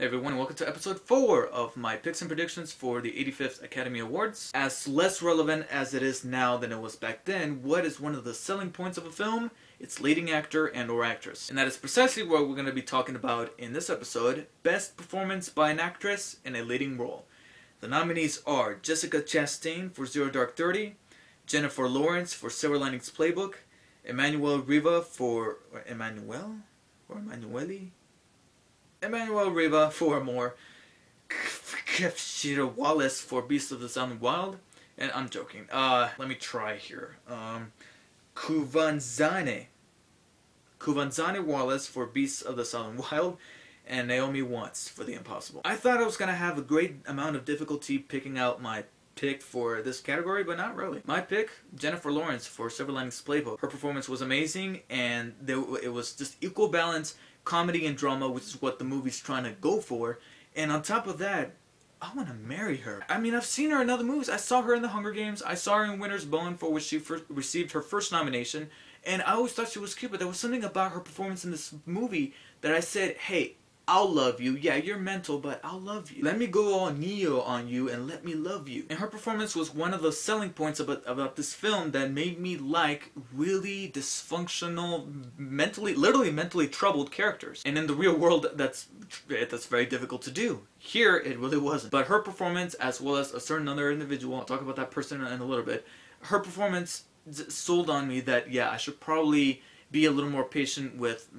everyone, and welcome to episode 4 of my picks and predictions for the 85th Academy Awards. As less relevant as it is now than it was back then, what is one of the selling points of a film? It's leading actor and or actress. And that is precisely what we're going to be talking about in this episode, best performance by an actress in a leading role. The nominees are Jessica Chastain for Zero Dark 30, Jennifer Lawrence for Silver Linings Playbook, Emmanuel Riva for... Emmanuel Riva for More, Kefshira Wallace for Beasts of the Southern Wild, and I'm joking. Let me try here. Kuvanzane Wallace for Beasts of the Southern Wild, and Naomi Watts for The Impossible. I thought I was gonna have a great amount of difficulty picking out my pick for this category, but not really. My pick, Jennifer Lawrence for Silver Linings Playbook. Her performance was amazing, and it was just equal balance, comedy and drama, which is what the movie's trying to go for. And on top of that, I want to marry her. I mean, I've seen her in other movies. I saw her in The Hunger Games. I saw her in Winter's Bone, for which she received her first nomination. And I always thought she was cute, but there was something about her performance in this movie that I said, hey, I'll love you. Yeah, you're mental, but I'll love you. Let me go all Neo on you and let me love you. And her performance was one of the selling points about this film that made me like really dysfunctional, literally mentally troubled characters. And in the real world, that's very difficult to do. Here, it really wasn't. But her performance, as well as a certain other individual, I'll talk about that person in a little bit, her performance sold on me that, yeah, I should probably be a little more patient with,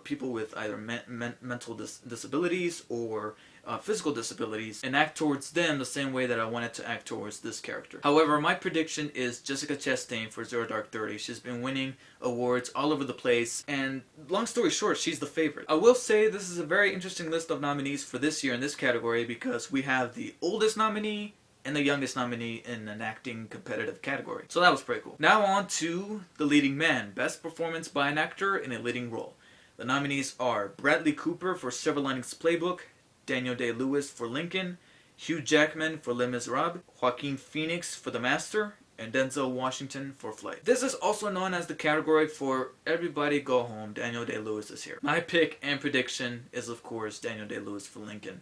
people with either mental disabilities or physical disabilities, and act towards them the same way that I wanted to act towards this character. However, my prediction is Jessica Chastain for Zero Dark 30. She's been winning awards all over the place, and long story short, she's the favorite. I will say this is a very interesting list of nominees for this year in this category, because we have the oldest nominee and the youngest nominee in an acting competitive category. So that was pretty cool. Now on to the leading man, best performance by an actor in a leading role. The nominees are Bradley Cooper for Silver Linings Playbook, Daniel Day-Lewis for Lincoln, Hugh Jackman for Les Miserables, Joaquin Phoenix for The Master, and Denzel Washington for Flight. This is also known as the category for Everybody Go Home. Daniel Day-Lewis is here. My pick and prediction is, of course, Daniel Day-Lewis for Lincoln.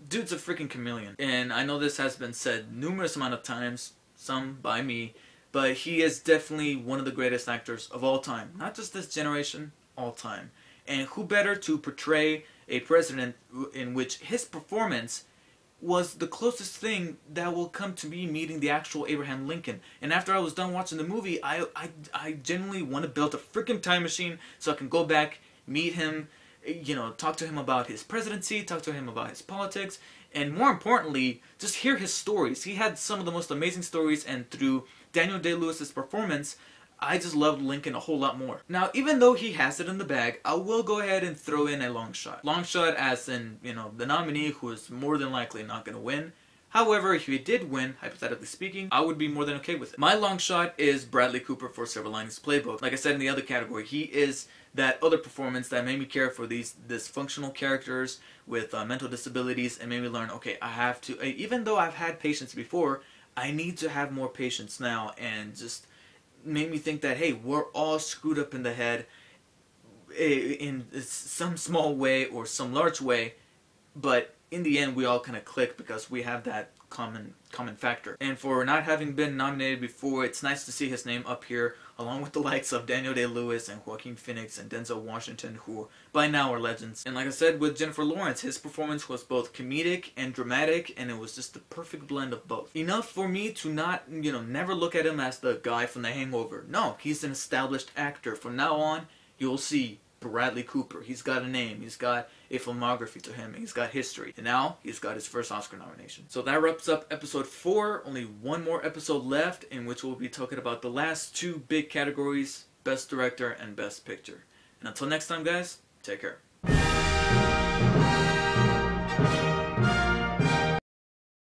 Dude's a freaking chameleon, and I know this has been said numerous amount of times, some by me, but he is definitely one of the greatest actors of all time. Not just this generation, all time. And who better to portray a president in which his performance was the closest thing that will come to me meeting the actual Abraham Lincoln. And after I was done watching the movie, I genuinely want to build a freaking time machine so I can go back, meet him, talk to him about his presidency, talk to him about his politics, and more importantly, just hear his stories. He had some of the most amazing stories, and through Daniel Day-Lewis's performance, I just loved Lincoln a whole lot more. Now, even though he has it in the bag, I will go ahead and throw in a long shot. Long shot as in, the nominee who is more than likely not going to win. However, if he did win, hypothetically speaking, I would be more than okay with it. My long shot is Bradley Cooper for Silver Linings Playbook. Like I said in the other category, he is that other performance that made me care for these dysfunctional characters with mental disabilities, and made me learn, okay, I have to, even though I've had patience before, I need to have more patience now, and just made me think that, hey, we're all screwed up in the head in some small way or some large way, but in the end we all kind of click because we have that common factor. And for not having been nominated before, it's nice to see his name up here along with the likes of Daniel Day-Lewis and Joaquin Phoenix and Denzel Washington, who by now are legends. And like I said with Jennifer Lawrence, his performance was both comedic and dramatic, and it was just the perfect blend of both. Enough for me to not, never look at him as the guy from The Hangover. No, he's an established actor. From now on, you'll see Bradley Cooper. He's got a name, he's got a filmography to him, he's got history, and now he's got his first Oscar nomination. So that wraps up episode 4. Only one more episode left, in which we'll be talking about the last 2 big categories, Best Director and Best Picture. And until next time, guys, take care.